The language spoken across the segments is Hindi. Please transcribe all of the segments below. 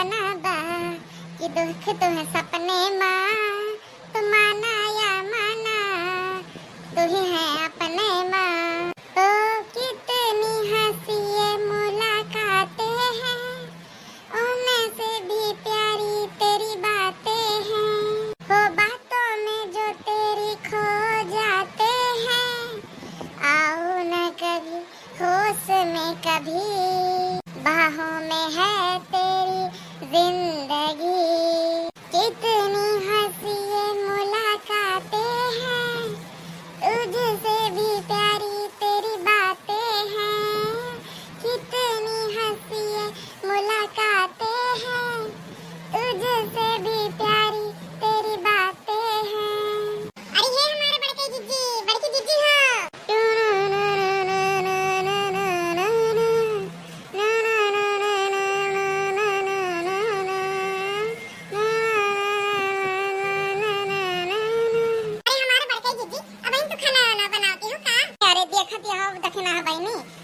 सपना बा कि दुख तुम्हें सपने माँ, तुम माना या माना तू ही है अपने माँ। तो कितनी हंसी ये मुलाकातें हैं, उनमें से भी प्यारी तेरी बातें हैं। वो बातों में जो तेरी खो जाते हैं, आओ न कभी होश में कभी, बाहों में है तेरी जिंदगी। कितनी हंसी ये मुलाकातें हैं, तुझसे भी प्यारी तेरी बातें हैं। कितनी हंसी ये मुलाकातें हैं, तुझसे भी प्यारी तेरी बातें हैं। अरे ये हमारे बड़की जीजी हो।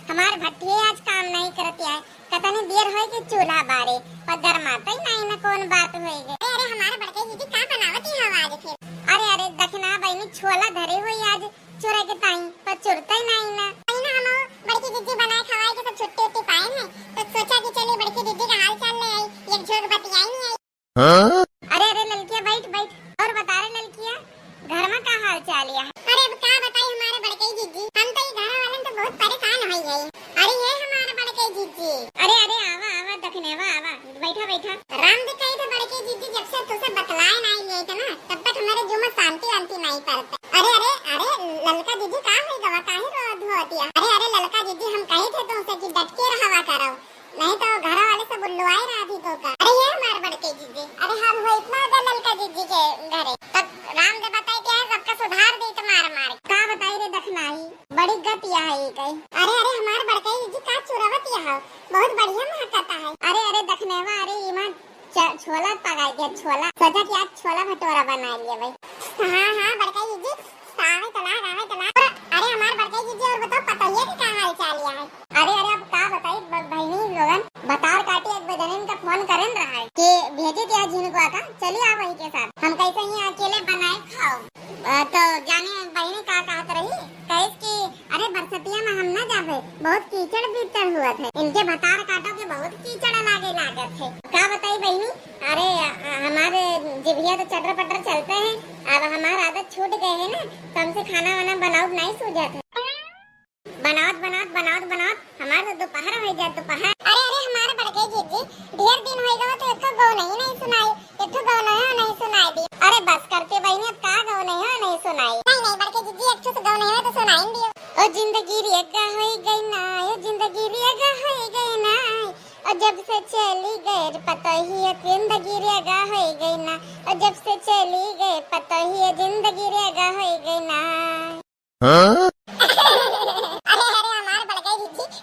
हमारे भट्टी आज काम नहीं करती है, पता नहीं देर होए कि चूल्हा बारे पर गरमाता ही नहीं, न कौन बात होएगी। अरे हमारे बड़के दीदी का बनावती है आज फिर। अरे दखना बहनी छोला धरे हुई आज चुरा के ताई पर चुरता ही नहीं ना। हम बड़की दीदी बनाए खवाए के सब छुट्टी उट्टी पाए हैं, तो सोचा कि चलिए बड़की दीदी का हाल चाल ले आई, एक झोंक बतियाई नहीं आई। अरे ललकिया बैठ और बता रहे ललकिया घर में का हाल चाल है। अरे अब क्या बताई हमारे बड़के दीदी, हम तो घर वाले तो बहुत परेशान हो गए। अरे ये हमारे बड़के दीदी। अरे आवा दखने आवा बैठा। राम दे कही थे बड़के दीदी जब से तुझसे बतलाए नहीं लिए थे ना, तब तक हमारे जो में शांति नहीं पड़ता। अरे ललका दीदी का है दवा काहे रोध होती है। अरे ललका दीदी हम कहे थे तुमसे कि डट के रहवा करो, नहीं तो घर वाले से बुलवाए रहा थी तो का। अरे ये हमारे बड़के दीदी, अरे हम हो इतना दे ललका दीदी के घरे तब राम दे बताए क्या है सबका सुधार दे तो मार का बताई रे दखनाई बड़ी गतिया है कई। अरे हमारे बड़के दीदी का चुरावतिया है, बहुत बढ़िया महकता है। अरे दखनेवा अरे ईमान छोला पकाई दिया, छोला सोचा कि आज छोला भटोरा बना लिया भाई। हाँ बड़के दीदी सावे तला। अरे हमारे बड़के दीदी और बताओ पतैया की क्या हाल चाल है। अरे अब का बताई बहनी लोगन बतार काटे एक बजन का फोन करन रहा है कि भेजे दिया जिनको आका चलिए आप वही के साथ, हम कैसे ही अकेले बनाए खाओ। तो जाने बहनी का कहत रही कहे कि अरे बरसतिया में हम ना जावे, बहुत कीचड़ भीतर हुआ थे, इनके बतार काटो के बहुत कीचड़ लागत थे। क्या बताई बहनी, अरे हमारे जिभिया तो चटर पटर चलते हैं, अब हमारा आदत छूट गए है ना, तो हमसे खाना वाना बनाओ नहीं सूझा थे। बनाओ हमारे तो दोपहर हो जाए दोपहर। अरे हमारे बड़के जीजी ढेर दिन हो गए तो एक तो गौ नहीं सुनाई, एक तो गौ नहीं सुनाई दी। अरे बस करते बहनी अब का गौ नहीं सुनाई। नहीं बड़के जीजी एक तो गौ नहीं हो तो सुनाई दियो। ओ जिंदगी रेगा हो गई ना, ओ जिंदगी रेगा हो गई ना, और जब से चली गए पता ही है जिंदगी रेगा हो गई ना, और जब से चली गए पता ही है जिंदगी रेगा हो गई ना।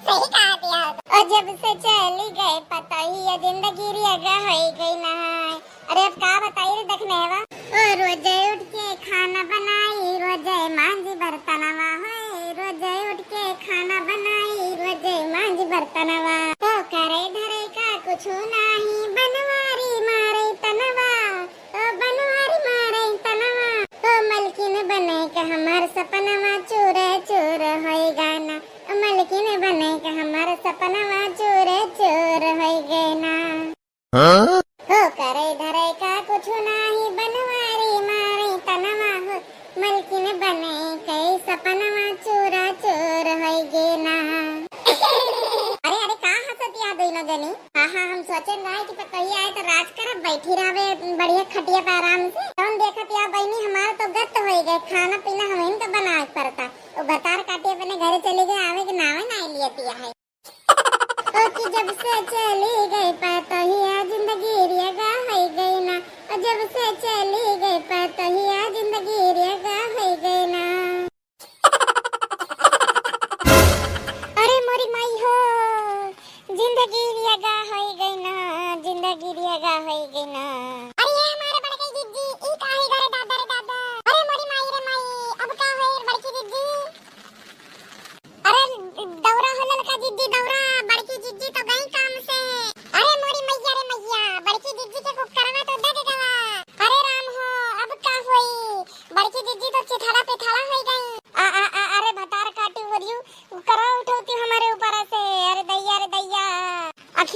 सही कहा दिया, और जब से चली गए पता ही है जिंदगी रेगा हो गई ना। अरे अब का बताइए दखनेवा, रोज उठ के खाना बनाई, रोज मांझी बर्तनवा है, रोज उठ के खाना बनाई, रोज मांझी बर्तनवा, तो करे धरे का कुछ नहीं, बनवारी मारे तनवा, तो बनवारी मारे तनवा, तो मलकिन बने के हमार सपनवा चूर होई गाना, मलकिन बने के हमार सपनवा चूर होई गए ना। हो करे धरे का कुछ नहीं, बनवारी मारे तनवा हो, मलकिन बने के सपनवा चूर होई गए ना। अरे का हंसती आ दोनों जनी। हाँ हम सोचे रहे कि कहीं आए तो राज करब बैठी रहे बढ़िया खटिया पे आराम से। कौन देखत या बहनी हमारा तो गत हो गए, खाना पीना हमें तो बनाए पड़ता, वो बतार काटे अपने घर चले गए, आवे के नावे नहीं लिया पिया है। तो कि जब से चली गई पता ही आ जिंदगी रेगा हो गई ना, और जब से चली गई पता ही आ जिंदगी रेगा हो गई ना। अरे मोरी माई हो जिंदगी रेगा हो गई ना, जिंदगी रेगा हो गई ना। अरे ये हमारे बड़के दीदी ई का है घरे दादा रे दादा। अरे मोरी माई रे माई अब का है बड़की दीदी। अरे दौरा हो ललका दीदी दौरा, बड़की दीदी तो गई काम से। अरे मोरी मैया रे मैया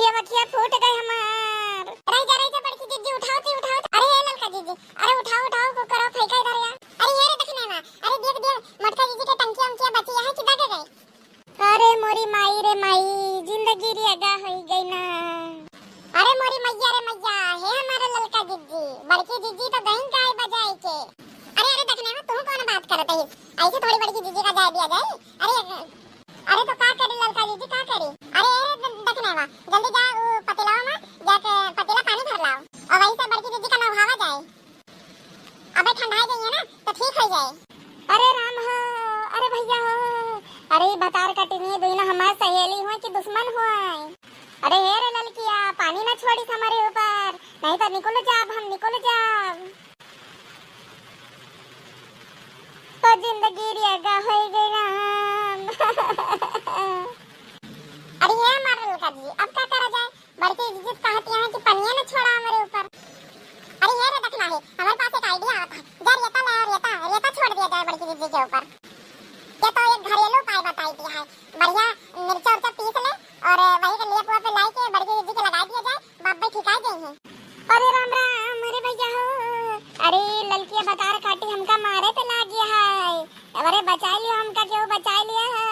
अखिया वखिया फूट गए हमार। रह जा बड़की जीजी, उठाओ ती उठाओ। अरे ये ललका जीजी, अरे उठाओ उठाओ को करो फेंका इधर या। अरे ये रे देखने में, अरे देख देख मटका जीजी के टंकी उनकी बची है कि दग गई। अरे मोरी माई रे माई, जिंदगी री अगा हो गई ना। अरे मोरी मैया रे मैया, हे हमारे ललका जीजी, बड़की जीजी तो गई गाय बजाई के। अरे अरे देखने में तू कौन बात करत है, ऐसे थोड़ी बड़की जीजी का जाय दिया जाए। अरे अरे तो का करे ललका जीजी, का करे? अरे देखने में जल्दी जा पतीला में जाके पतीला पानी भर लाओ और वहीं से बड़की जीजी का नहावा जाए। अबे ठंडा जाइए ना तो ठीक हो जाए। अरे राम हो, अरे भैया हो, अरे बतार कटनी दुइना हमार सहेली हो कि दुश्मन हो। अरे हे रे ललकिया, पानी ना छोड़िस हमारे ऊपर, नहीं तो निकल जाब, हम निकल जाब। तो जिंदगी रियागा हो गई राम। अरे ये हमारा ललका जी, अब क्या करा जाए? बड़की जीजी कहती है कि पनिया ना छोड़ा हमारे ऊपर। अरे ये रे देखना है, हमारे पास एक आइडिया आता है। जा रेता ला, रेता छोड़ दिया जाए बड़की जीजी के ऊपर। ये तो एक घरेलू उपाय बताई दिया है। बढ़िया मिर्चा उर्चा पीस ले और वही के लिए पे लाई के बड़की जीजी के लगा दिया जाए, बाबा ठिकाई देंगे। अरे राम राम, अरे भैया हो, अरे ललकिया बतार काटी हमका मारे पे लाग गया है। अरे बचा लियो हमका, क्यों बचा लिया है?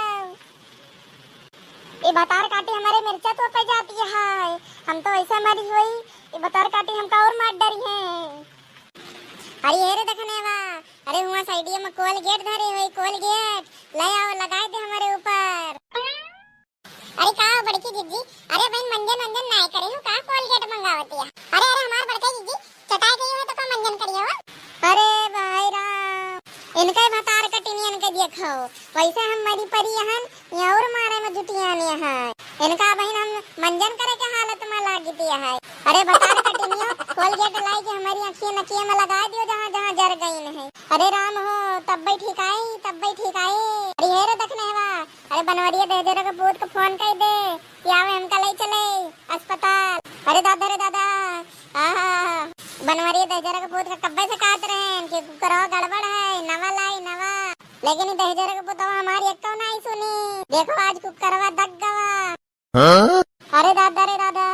ये बतार काटी हमारे मिर्चा तो पे जाती है, हम तो ऐसा मरी हुई, ये बतार काटी हमका और मार डरी है। अरे ये रे देखने वा, अरे हुआ साइडिया में कोलगेट धरे हुई, कोलगेट ले आओ लगाए दे हमारे ऊपर। अरे का बड़की जीजी, अरे बहन मंजन मंजन नहीं करे हो, का कोलगेट मंगावती है? अरे अरे हमार बड़की जीजी चटाई गई हो तो का मंजन करियो हो? अरे भाई राम, इनके बतार कटिनी इनके देखो, वैसे हम मरी परी हन या और मारे में जुटिया ने है। इनका बहन हम मंजन करे के हालत में लागी दिया है। अरे बतार कटिनियो कोलगेट लाई के हमारी आँखियां नकिया में लगा दियो जहाँ जहाँ जर गई है। अरे राम हो, तब भी ठीक आई, तब भी ठीक आई। अरे हे रे देखने वा, अरे बनवरिया दे जरा के पूत को फोन कर दे कि आवे हमका ले चले अस्पताल। अरे दादा रे दादा, आहा बनवरिया दे जरा के पूत का कब्बे से काट रहे हैं कि करो गड़बड़ है, नवा लाई नवा। लेकिन दे जरा के पूत हमारी एक नहीं सुनी, देखो आज कुकरवा दग गवा। अरे दादा रे दादा,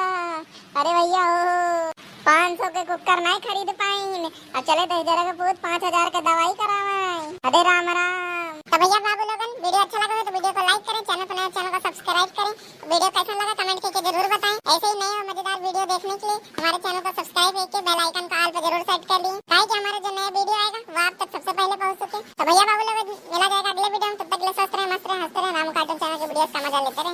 अरे भैया हो, 500 के कुकर नहीं खरीद पाएंगे, अब चले दे जरा के पूत 5000 के दवाई करावाएं। अरे राम राम। तो भैया बाबू लोगन, वीडियो अच्छा लगा हो तो वीडियो को लाइक करें, चैनल पर नए चैनल को सब्सक्राइब करें। वीडियो कैसा लगा कमेंट करके जरूर बताएं। ऐसे ही नए और मजेदार वीडियो देखने के लिए हमारे चैनल को सब्सक्राइब करके बेल आइकन का ऑल पे जरूर सेट कर लें, ताकि हमारे जो नया वीडियो आएगा वो आप तक सबसे पहले पहुंच सके। तो भैया बाबू